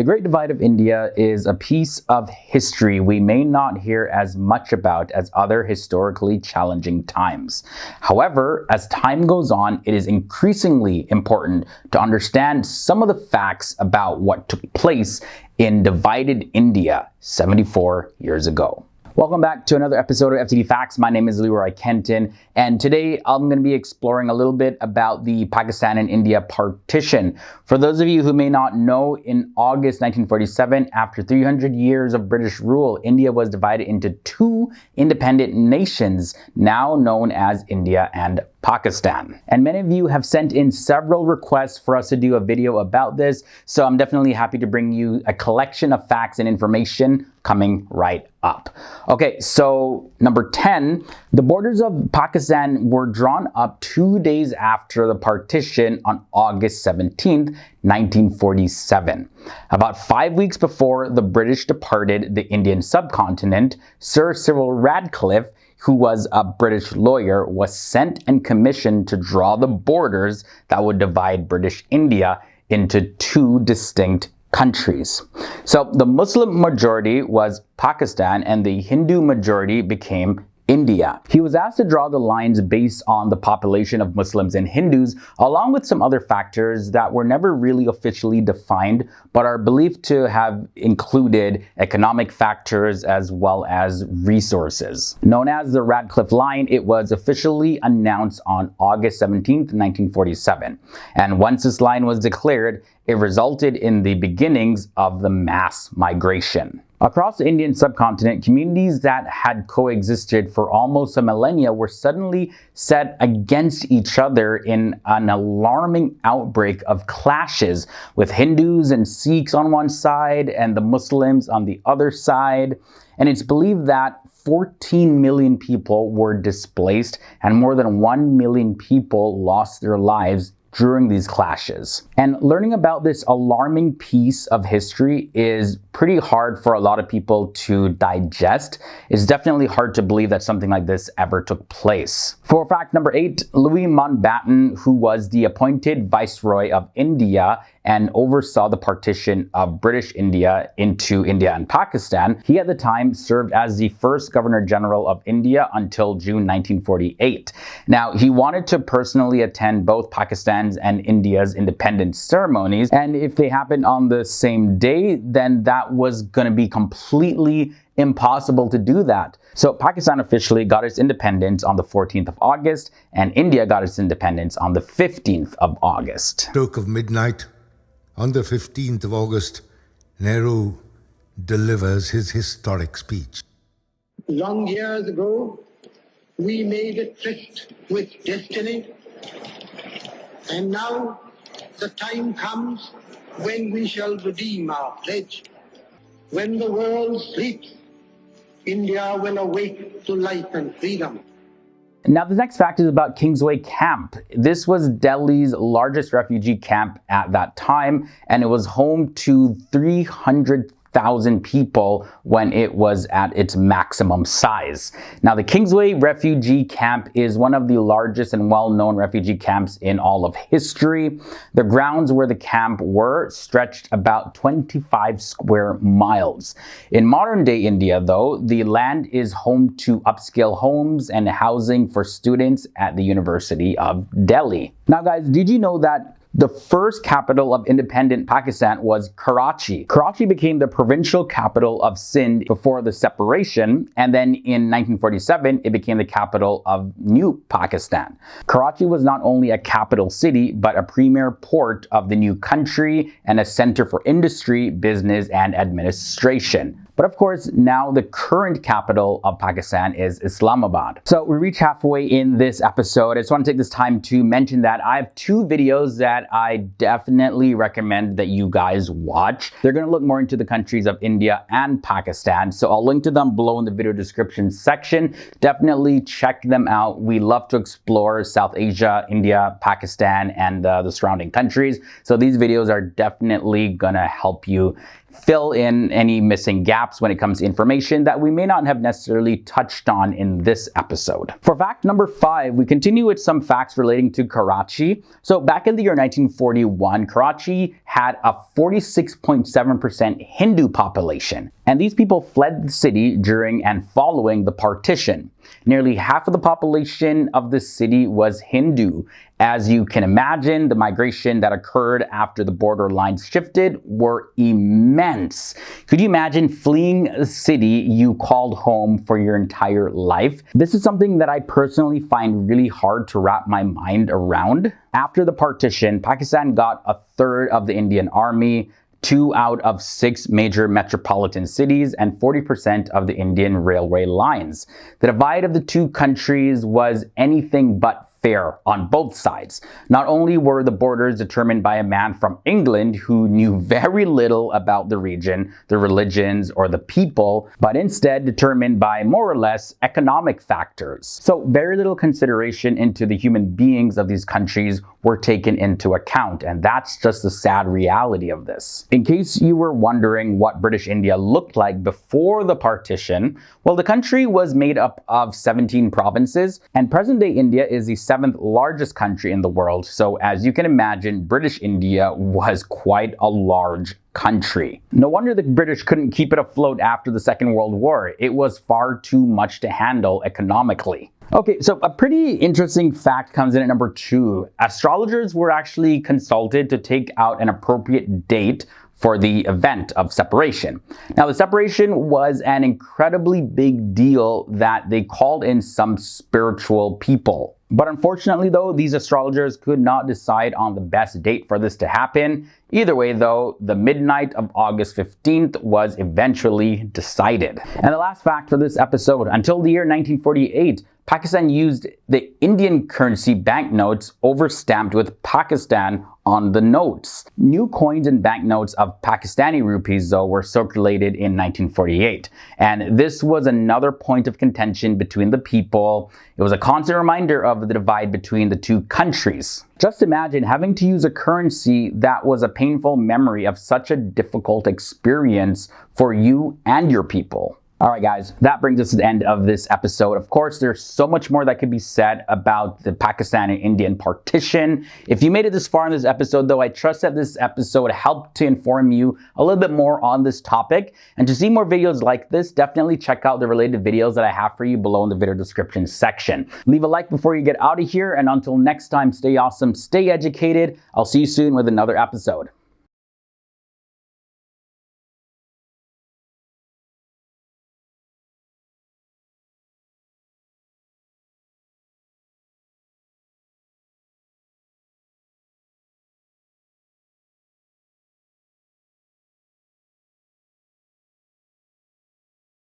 The Great Divide of India is a piece of history we may not hear as much about as other historically challenging times. However, as time goes on, it is increasingly important to understand some of the facts about what took place in divided India 74 years ago. Welcome back to another episode of FTD Facts. My name is Leroy Kenton, and today I'm going to be exploring a little bit about the Pakistan and India partition. For those of you who may not know, in August 1947, after 300 years of British rule, India was divided into two independent nations, now known as India and Pakistan. And many of you have sent in several requests for us to do a video about this, so I'm definitely happy to bring you a collection of facts and information coming right up. Okay, so number 10, the borders of Pakistan were drawn up 2 days after the partition on August 17th, 1947. About 5 weeks before the British departed the Indian subcontinent, Sir Cyril Radcliffe, who was a British lawyer, was sent and commissioned to draw the borders that would divide British India into two distinct countries. So the Muslim majority was Pakistan and the Hindu majority became India. He was asked to draw the lines based on the population of Muslims and Hindus, along with some other factors that were never really officially defined, but are believed to have included economic factors as well as resources. Known as the Radcliffe Line, it was officially announced on August 17th, 1947. And once this line was declared, it resulted in the beginnings of the mass migration. Across the Indian subcontinent, communities that had coexisted for almost a millennia were suddenly set against each other in an alarming outbreak of clashes, with Hindus and Sikhs on one side and the Muslims on the other side. And it's believed that 14 million people were displaced and more than 1 million people lost their lives during these clashes. And learning about this alarming piece of history is pretty hard for a lot of people to digest. It's definitely hard to believe that something like this ever took place. For fact number 8, Louis Mountbatten, who was the appointed Viceroy of India and oversaw the partition of British India into India and Pakistan, he at the time served as the first Governor General of India until June 1948. Now, he wanted to personally attend both Pakistan's and India's independence ceremonies, and if they happened on the same day, then that was going to be completely impossible to do that. So Pakistan officially got its independence on the 14th of August, and India got its independence on the 15th of August. Stroke of midnight, on the 15th of August, Nehru delivers his historic speech. Long years ago, we made a tryst with destiny, and now the time comes when we shall redeem our pledge. When the world sleeps, India will awake to life and freedom. Now, the next fact is about Kingsway Camp. This was Delhi's largest refugee camp at that time, and it was home to 300,000 people when it was at its maximum size. Now, the Kingsway refugee camp is one of the largest and well-known refugee camps in all of history. The grounds where the camp were stretched about 25 square miles. In modern-day India, though, the land is home to upscale homes and housing for students at the University of Delhi. Now, guys, did you know that the first capital of independent Pakistan was Karachi? Karachi became the provincial capital of Sindh before the separation, and then in 1947, it became the capital of new Pakistan. Karachi was not only a capital city, but a premier port of the new country and a center for industry, business, and administration. But of course, now the current capital of Pakistan is Islamabad. So we reach halfway in this episode. I just want to take this time to mention that I have two videos that I definitely recommend that you guys watch. They're going to look more into the countries of India and Pakistan. So I'll link to them below in the video description section. Definitely check them out. We love to explore South Asia, India, Pakistan, and the surrounding countries. So these videos are definitely going to help you fill in any missing gaps when it comes to information that we may not have necessarily touched on in this episode. For fact number 5, we continue with some facts relating to Karachi. So back in the year 1941, Karachi had a 46.7% Hindu population, and these people fled the city during and following the partition. Nearly half of the population of the city was Hindu. As you can imagine, the migration that occurred after the border lines shifted were immense. Could you imagine fleeing a city you called home for your entire life? This is something that I personally find really hard to wrap my mind around. After the partition, Pakistan got a third of the Indian army, 2 out of 6 major metropolitan cities, and 40% of the Indian railway lines. The divide of the two countries was anything but fair on both sides. Not only were the borders determined by a man from England who knew very little about the region, the religions, or the people, but instead determined by more or less economic factors. So very little consideration into the human beings of these countries were taken into account, and that's just the sad reality of this. In case you were wondering what British India looked like before the partition, well, the country was made up of 17 provinces, and present-day India is the 7th largest country in the world, so as you can imagine, British India was quite a large country. No wonder the British couldn't keep it afloat after the Second World War. It was far too much to handle economically. Okay, so a pretty interesting fact comes in at number 2. Astrologers were actually consulted to take out an appropriate date for the event of separation. Now, the separation was an incredibly big deal that they called in some spiritual people. But unfortunately, though, these astrologers could not decide on the best date for this to happen. Either way, though, the midnight of August 15th was eventually decided. And the last fact for this episode, until the year 1948, Pakistan used the Indian currency banknotes overstamped with Pakistan on the notes. New coins and banknotes of Pakistani rupees, though, were circulated in 1948. And this was another point of contention between the people. It was a constant reminder of the divide between the two countries. Just imagine having to use a currency that was a painful memory of such a difficult experience for you and your people. Alright guys, that brings us to the end of this episode. Of course, there's so much more that could be said about the Pakistan and Indian partition. If you made it this far in this episode, though, I trust that this episode helped to inform you a little bit more on this topic. And to see more videos like this, definitely check out the related videos that I have for you below in the video description section. Leave a like before you get out of here, and until next time, stay awesome, stay educated. I'll see you soon with another episode.